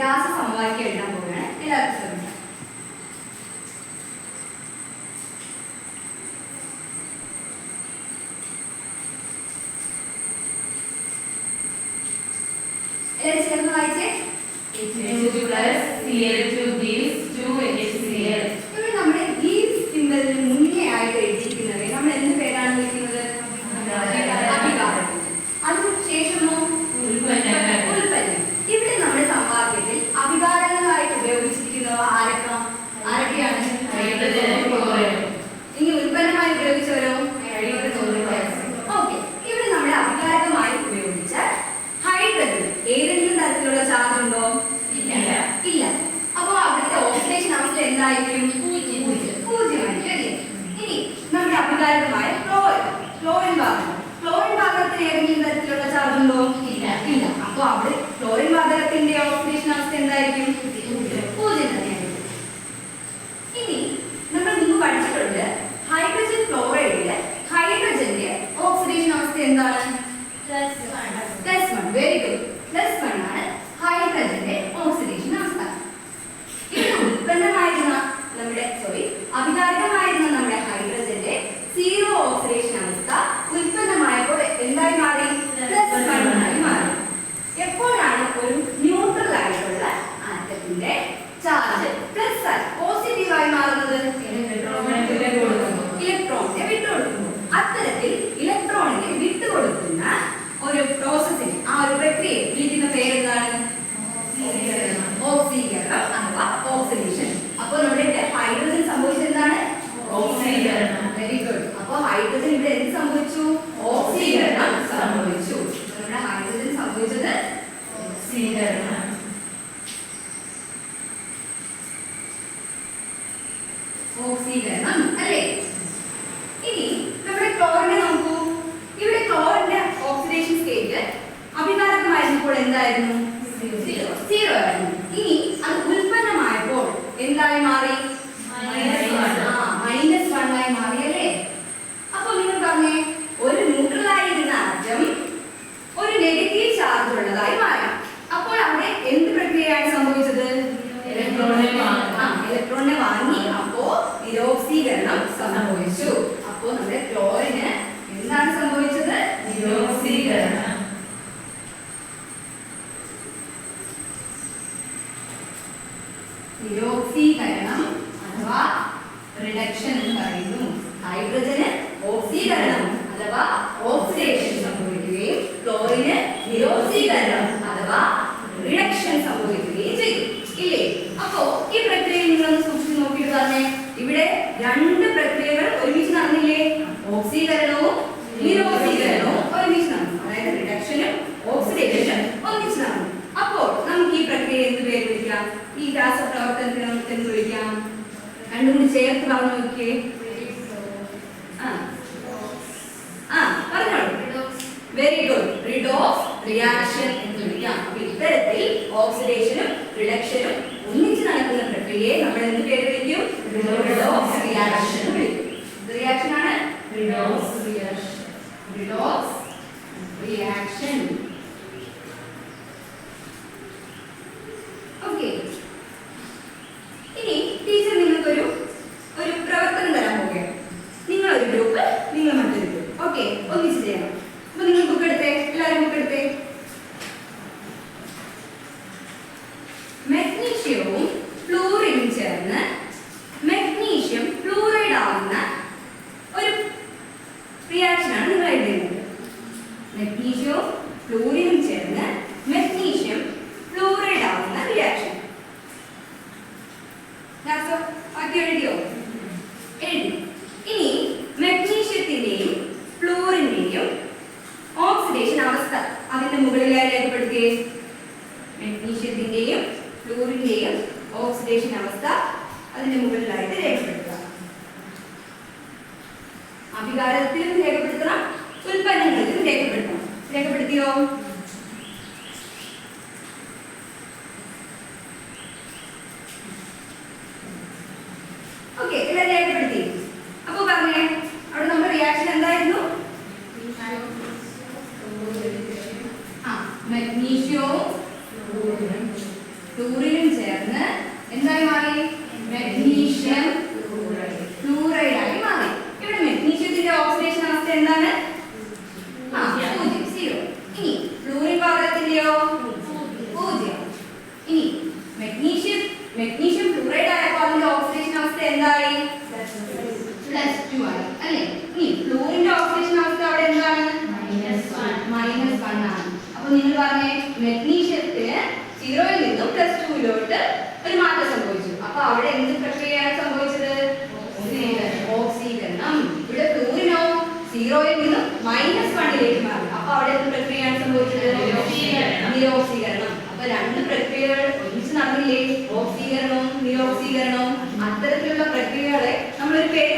രാസ സമവാക്യം എഴുതാൻ പോവുകയാണ്. എല്ലാവർക്കും ശ്രമിക്കാം. എല്ലാവരും ചേർന്ന് വായിച്ചേ. H2 plus Cl2 gives 2HCl. ഇവിടെ നമ്മുടെ ഈ സിമ്പലിന് മുന്നേ ആയിട്ട് എഴുതിയിരിക്കുന്നത് നമ്മൾ എന്ത് പേരാണ് വിളിക്കുന്നത്? അഭികാരം. അതിനുശേഷമോ ഉൽപ്പന്നം. ഇവിടെ നമ്മുടെ സമവാക്യത്തിൽ അഭികാരങ്ങളായിട്ട് ഉപയോഗിച്ചിരിക്കുന്നവ ആരൊക്കെയാണ്? ഇനി ഉൽപ്പന്നമായി ഉപയോഗിച്ചവരോ? ഓക്കെ. ഇവിടെ നമ്മുടെ അഭികാരകമായി ഉപയോഗിച്ച ഹൈഡ്രജൻ ഏതെങ്കിലും തരത്തിലുള്ള ചാർജ് ഉണ്ടോ? ഇല്ല. അപ്പോൾ അവിടുത്തെ ഓക്സിഡേഷൻ അവസ്ഥ എന്തായിരിക്കും? 0 ആയിരിക്കും അല്ലേ? ഇനി നമ്മുടെ അഭികാരകമായ ക്ലോറിൻ വാതകത്തിന് ഏതെങ്കിലും തരത്തിലുള്ള ചാർജ് ഉണ്ടോ? ഇല്ല. അപ്പോൾ അവിടെ ക്ലോറിൻ വാതകത്തിന്റെ ഓക്സിഡേഷൻ അവസ്ഥ എന്തായിരിക്കും? 0 തന്നെയായിരിക്കും. ഇനി നമ്മൾ മുമ്പ് പഠിച്ചിട്ടുണ്ട് ഹൈഡ്രജൻ ക്ലോറൈഡില് ഹൈഡ്രജന്റെ ഓക്സിഡേഷൻ അവസ്ഥ എന്താണ്? +1. Very good. +1 ആണ് ഹൈഡ്രജന്റെ ഓക്സിഡേഷൻ അവസ്ഥ. ഇവിടെ ഉൽപ്പന്നമായിരുന്ന അഭികാരകമായിരുന്ന നമ്മുടെ ഹൈഡ്രജന്റെ 0 ഓക്സിഡേഷൻ അവസ്ഥ ഉൽപ്പന്നമായപ്പോൾ എന്തായി മാറി? +1 ആയി മാറി. എപ്പോഴാണ് ഒരു ന്യൂട്രൽ ആയിട്ടുള്ള ആറ്റത്തിന്റെ ചാർജ് പോസിറ്റീവായി മാറുന്നത്? ഇലക്ട്രോണിനെ വിട്ടുകൊടുക്കുന്നു. അത്തരത്തിൽ ഇലക്ട്രോണിനെ വിട്ടുകൊടുക്കുന്ന ഒരു പ്രോസസ്സിന് ആ ഒരു പ്രക്രിയ വിളിക്കുന്ന പേരെന്താണ്? ഓക്സീകരണം അഥവാ ഓക്സിഡേഷൻ. അപ്പോൾ നമ്മുടെ ഹൈഡ്രജൻ സംഭവിച്ചത് എന്താണ്? ഓക്സീകരണം. Very good. അപ്പോൾ ഹൈഡ്രജൻ ഇവിടെ എന്ത് സംഭവിച്ചു? ഓക്സീകരണം സംഭവിച്ചു. നമ്മുടെ ഹൈഡ്രജൻ സംഭവിച്ചത് ഓക്സീകരണം. ഓക്സീകരണം അല്ലേ? ഇനി നമ്മുടെ ക്ലോറിനെ നോക്കൂ. ഇവിടെ ക്ലോറിന്റെ ഓക്സിഡേഷൻ സ്റ്റേറ്റ് അഭികാരകമായിരുന്നപ്പോൾ എന്തായിരുന്നു? 0 ആയിരുന്നു. ഇനി അത് ഉൽപ്പന്നമായപ്പോൾ എന്തായി മാറി? -1 ആയി മാറി അല്ലേ? അപ്പോൾ നിങ്ങൾ പറഞ്ഞേ, ഒരു ന്യൂട്രൽ ആയിരുന്ന ആറ്റം ഒരു നെഗറ്റീവ് ചാർജ് ഉള്ളതായി മാറി. അപ്പോൾ അവിടെ എന്ത് പ്രക്രിയയാണ് സംഭവിച്ചത്? ഇലക്ട്രോണിനെ വാങ്ങി. അപ്പോ നിരോക്സീകരണം സംഭവിച്ചു. അപ്പോ നമ്മുടെ ക്ലോറിന് എന്താണ് സംഭവിച്ചത്? നിരോക്സീകരണം. നിരോക്സീകരണം അഥവാ റിഡക്ഷൻ എന്ന് പറയുന്നു. ഹൈഡ്രജന് ഓക്സീകരണം അഥവാ ഓക്സിഡേഷൻ സംഭവിക്കുകയും ക്ലോറിന് നിരോക്സീകരണം അഥവാ റിഡക്ഷൻ സംഭവിക്കുകയും ചെയ്തു. ഇല്ലേ? അപ്പോ ഈ പ്രക്രിയ നിങ്ങളൊന്ന് സൂക്ഷിച്ച് നോക്കിയിട്ട് പറഞ്ഞേ, ഇവിടെ 2 പ്രക്രിയകൾ ഒരുമിച്ച് നടന്നില്ലേ? ഓക്സീകരണവും നിരോക്സീകരണവും ഒരുമിച്ച് നടന്നു. അതായത് റിഡക്ഷനും ഓക്സിഡേഷനും ഒന്നിച്ച് നടന്നു. അപ്പോൾ നമുക്ക് ഈ പ്രക്രിയ എന്ത് പേര് വിളിക്കാം? ഈ രാസപ്രവർത്തനത്തിന് നമുക്ക് എന്ത് വിളിക്കാം? രണ്ടും കൂടി ചേർത്ത് പറഞ്ഞു നോക്കിയേ. പറഞ്ഞോളൂ. Very good. റിഡോക്സ് റിയാക്ഷൻ എന്ന് വിളിക്കാം. അപ്പോൾ ഇത്തരത്തിൽ ഓക്സിഡേഷനും റിഡക്ഷനും ഒന്നിച്ച് നടക്കുന്ന പ്രക്രിയയെ നമ്മൾ എന്ത് പേര് വിളിക്കും? റിഡോക്സ് റിയാക്ഷൻ വിളിക്കും. ഇത് റിയാക്ഷൻ ആണ്. Redox reaction. ഓക്കെ. ഇനി ടീച്ചർ നിങ്ങൾക്കൊരു പ്രവർത്തനം തരാൻ പോവുകയാണ്. നിങ്ങളൊരു ഗ്രൂപ്പ്, നിങ്ങൾ മറ്റൊരു ഗ്രൂപ്പ്. ഓക്കെ, ഒന്നിച്ച് ചെയ്യണം. അപ്പൊ നിങ്ങൾ ബുക്ക് എടുത്തേ. എല്ലാവരും ബുക്ക് എടുത്തേ. മെഗ്നീഷ്യവും ഫ്ലൂറിനും ചേർന്ന് മെഗ്നീഷ്യം ഫ്ലൂറൈഡ് ആവുന്ന ഒരു റിയാക്ഷനാണ് നിങ്ങൾ എഴുതുന്നത്. മെഗ്നീഷ്യവും ഫ്ലൂറിനും ചേർന്ന് മെഗ്നീഷ്യം ഫ്ലൂറൈഡ് ആവുന്ന റിയാക്ഷൻ. ബാക്കി എഴുതിയോ? എഴുതി. ഇനി മെഗ്നീഷ്യത്തിന്റെയും ഫ്ലൂറിന്റെയും ഓക്സിഡേഷൻ അവസ്ഥ അതിന്റെ മുകളിലായി രേഖപ്പെടുത്തിയേ. മെഗ്നീഷ്യത്തിന്റെയും ഫ്ലൂറിന്റെയും ഓക്സിഡേഷൻ അവസ്ഥ അതിന്റെ മുകളിലായിട്ട് രേഖപ്പെടുത്തുക. അഭികാരത്തിലും രേഖപ്പെടുത്തണം, ഉൽപ്പന്നങ്ങളിലും രേഖപ്പെടുത്തണം. രേഖപ്പെടുത്തിയോ? ഓക്കെ, എല്ലാവരും രേഖപ്പെടുത്തി. അപ്പൊ പറഞ്ഞേ, അവിടെ നമ്മുടെ റിയാക്ഷൻ എന്തായിരുന്നു? മെഗ്നീഷ്യവും ഫ്ലൂറിനും ചേർന്ന് എന്തായി മാറി? മെഗ്നീഷ്യം ഫ്ലൂറൈഡ് ആയി മാറി. ഇവിടെ മെഗ്നീഷ്യത്തിന്റെ ഓക്സിഡേഷൻ അവസ്ഥ എന്താണ്? 0 0. ഇനി ഫ്ലൂറിൻ പകരത്തിന്റെയോ 0. ഇനി മെഗ്നീഷ്യം ഫ്ലൂറൈഡ് ആയപ്പോൾ അതിന്റെ ഓക്സിഡേഷൻ അവസ്ഥ എന്തായി? +2 ആയി അല്ലേ? ഇനി ഫ്ലൂറിന്റെ ഓക്സിഡേഷൻ അവസ്ഥ അവിടെ എന്താണ്? -1 ആണ്. അപ്പോൾ നിങ്ങൾ പറഞ്ഞേ മെഗ്നീഷ്യത്തിന് 0 ൽ നിന്നും +2 ഒരു മാറ്റം സംഭവിച്ചു. അപ്പോൾ അവിടെ എന്ത് പ്രക്രിയയാണ് സംഭവിച്ചത്? ഓക്സീകരണം. ഇവിടെ ഫ്ലൂറിനോ 0 ൽ നിന്നും -1 മാറി. അപ്പോൾ അവിടെ എന്ത് പ്രക്രിയയാണ് സംഭവിച്ചത്? നിരോക്സീകരണം. അപ്പോൾ രണ്ട് പ്രക്രിയകൾ ഒരുമിച്ച് നടന്നില്ലേ? ഓക്സീകരണവും നിരോക്സീകരണവും. അത്തരത്തിലുള്ള പ്രക്രിയകളെ നമ്മളൊരു പേര്